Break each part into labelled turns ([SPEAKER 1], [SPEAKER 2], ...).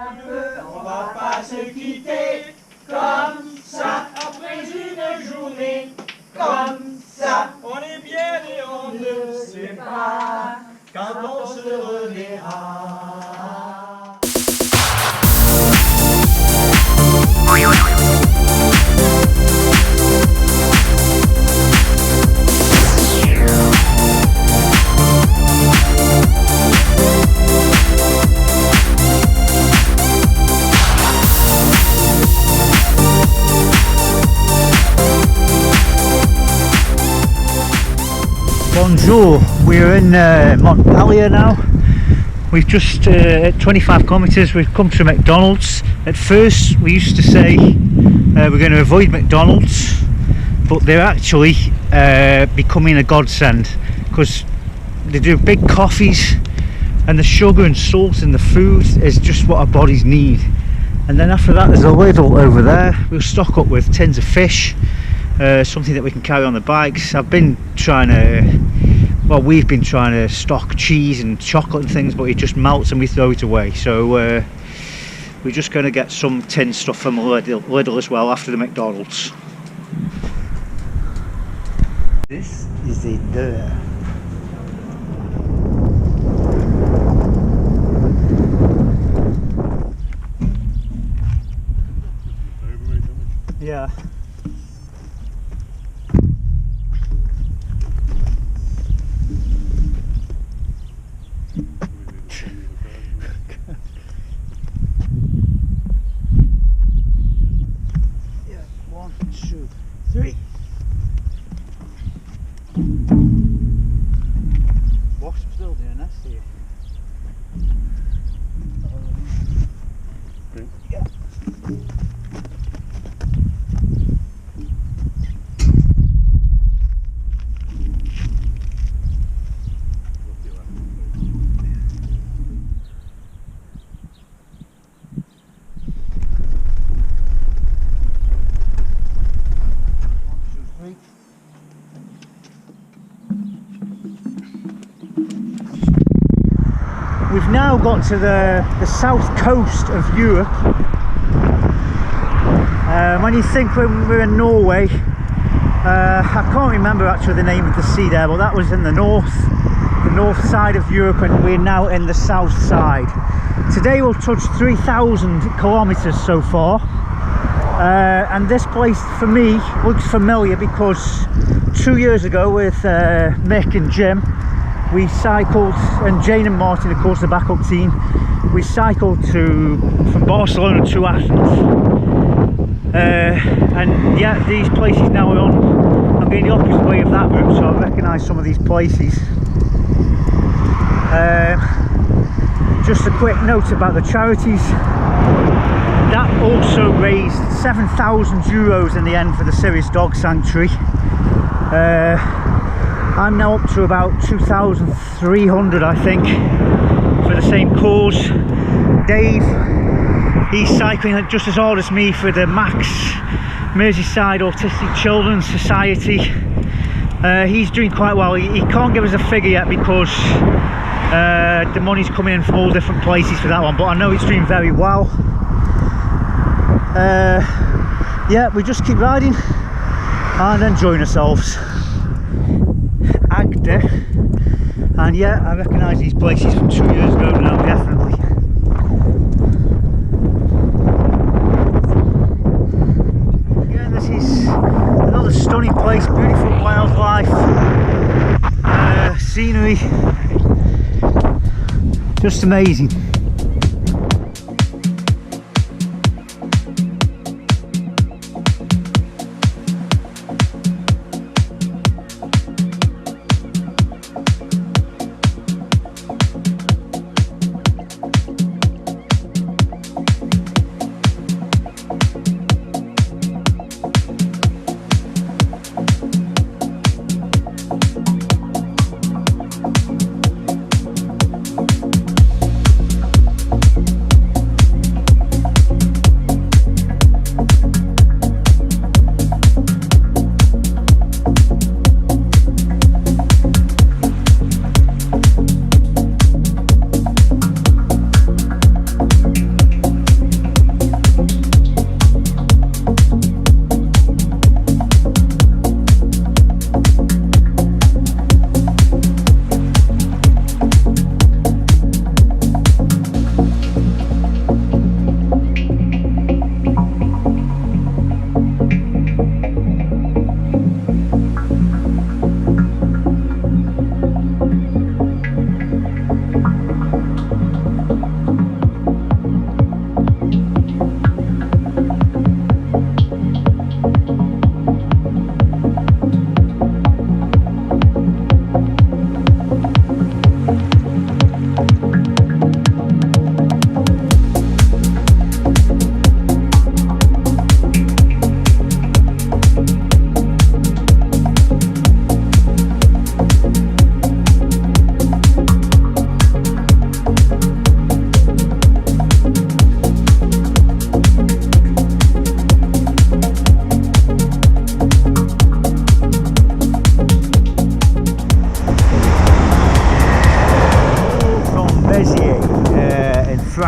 [SPEAKER 1] on va pas se quitter comme ça après une journée comme ça. On est bien et on ne sait pas quand on se reverra.
[SPEAKER 2] Bonjour, we're in Montpellier now. We've just at 25 kilometres we've come to McDonald's. At first we used to say we're going to avoid McDonald's, but they're actually becoming a godsend because they do big coffees and the sugar and salt in the food is just what our bodies need. And then after that there's a Lidl over there. We'll stock up with tins of fish, something that we can carry on the bikes. We've been trying to stock cheese and chocolate and things, but it just melts and we throw it away. So we're just going to get some tin stuff from Lidl as well after the McDonald's. This is a deur. Yeah. Yeah, 1, 2, 3. Wasp still doing this here. Yeah. We've now got to the south coast of Europe. When you think when we're in Norway, I can't remember actually the name of the sea there, but that was in the north side of Europe, and we're now in the south side. Today we'll touch 3,000 kilometers so far, and this place for me looks familiar because 2 years ago with Mick and Jim, we cycled, and Jane and Martin, of course, the backup team, we cycled from Barcelona to Athens. And yeah, these places now are on. I'm going the opposite way of that route, so I recognise some of these places. Just a quick note about the charities. That also raised €7,000 in the end for the Serious Dog Sanctuary. I'm now up to about 2,300, I think, for the same cause. Dave, he's cycling just as hard as me for the Max Merseyside Autistic Children's Society. He's doing quite well. He can't give us a figure yet because the money's coming in from all different places for that one, but I know he's doing very well. Yeah, we just keep riding and enjoying ourselves. Agder, and yeah, I recognise these places from 2 years ago now, definitely. Again, this is another stunning place, beautiful wildlife, scenery, just amazing.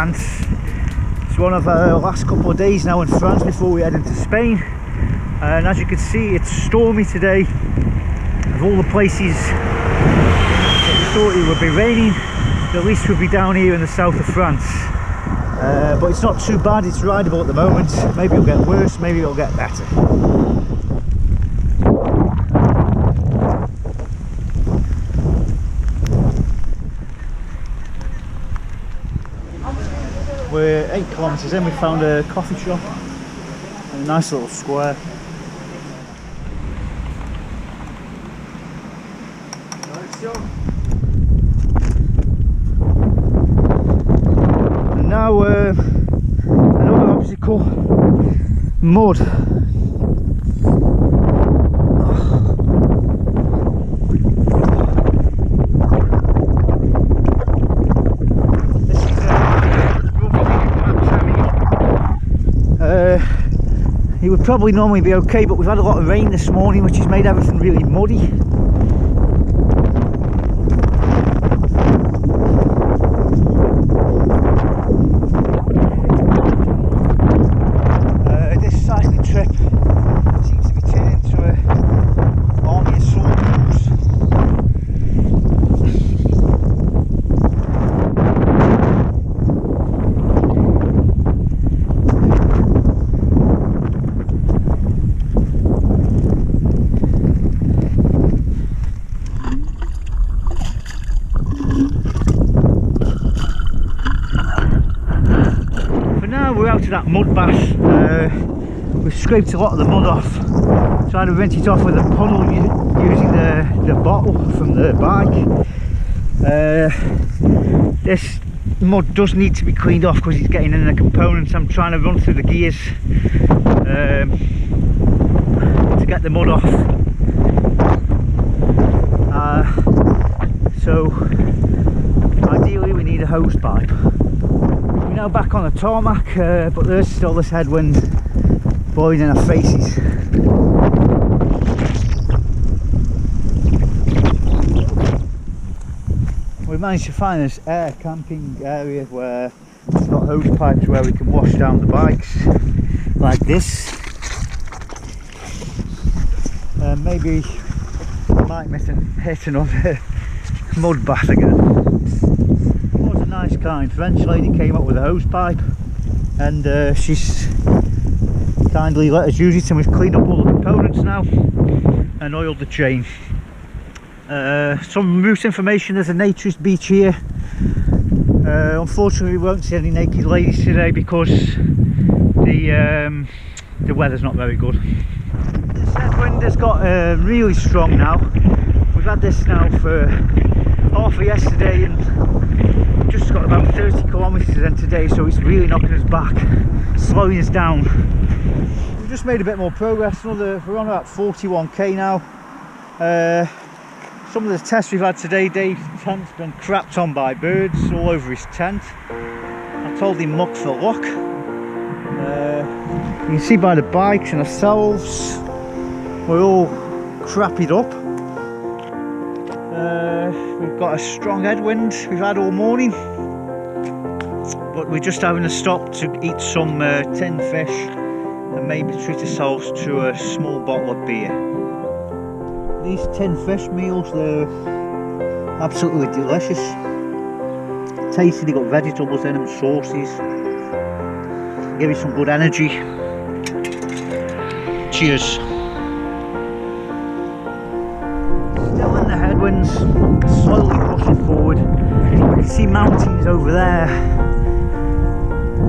[SPEAKER 2] France. It's one of our last couple of days now in France before we head into Spain. And as you can see, it's stormy today. Of all the places that we thought it would be raining, at least we'll be down here in the south of France. But it's not too bad, it's rideable at the moment. Maybe it'll get worse, maybe it'll get better. We're 8 kilometres in, we found a coffee shop, a nice little square. And now another obstacle, mud. It would probably normally be okay, but we've had a lot of rain this morning, which has made everything really muddy. This cycling trip seems to be turning into an army of soldiers. We're out of that mud bath. We've scraped a lot of the mud off, trying to rinse it off with a puddle using the bottle from the bike. This mud does need to be cleaned off because it's getting in the components. I'm trying to run through the gears to get the mud off. So ideally we need a hose pipe. We're now back on the tarmac, but there's still this headwind blowing in our faces. We managed to find this air camping area where it's got hose pipes where we can wash down the bikes like this. Maybe we might hit another mud bath again. Nice kind French lady came up with a hose pipe, and she's kindly let us use it, and we've cleaned up all the components now and oiled the chain. Some route information: there's a naturist beach here. Unfortunately we won't see any naked ladies today because the weather's not very good. This headwind has got really strong now. We've had this now for half of yesterday and just got about 30 kilometres in today, so it's really knocking us back, slowing us down. We've just made a bit more progress. We're on about 41k now. Some of the tests we've had today, Dave's tent's been crapped on by birds all over his tent. I told him look for luck. You can see by the bikes and ourselves, we're all crappied up. We've got a strong headwind we've had all morning, but we're just having to stop to eat some tinned fish and maybe treat ourselves to a small bottle of beer. These tinned fish meals, they're absolutely delicious. Tasty, they've got vegetables in them, sauces, give you some good energy. Cheers. Still in the headwinds, slowly pushing forward. We can see mountains over there.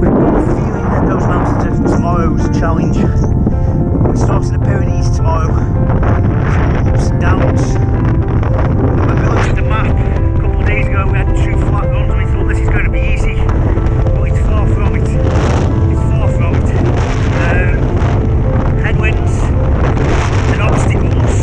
[SPEAKER 2] We've got a feeling that those mountains are tomorrow's challenge. We're starting the Pyrenees tomorrow. Ups and downs. When we looked at the map a couple of days ago, we had 2 flat runs and we thought this is going to be easy, but it's far from it. It's far from it. Headwinds and obstacles.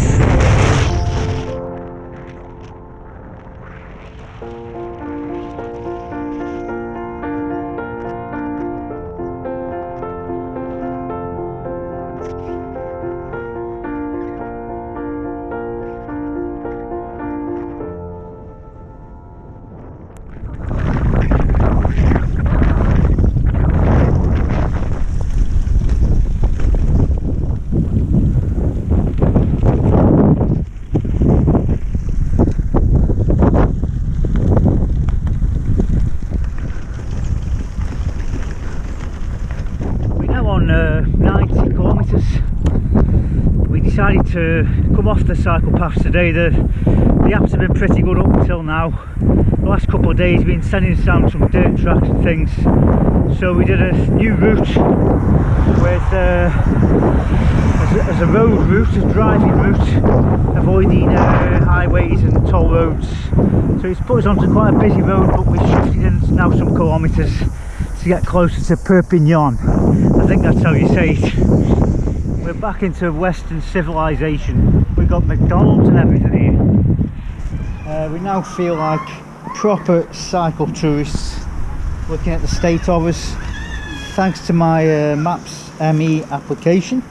[SPEAKER 2] to come off the cycle paths today. The apps have been pretty good up until now. The last couple of days been sending us down some dirt tracks and things. So we did a new route with as a road route, a driving route, avoiding highways and toll roads. So it's put us onto quite a busy road, but we've shifted in now some kilometres to get closer to Perpignan. I think that's how you say it. We're back into Western civilization. We've got McDonald's and everything here. We now feel like proper cycle tourists looking at the state of us, thanks to my Maps ME application.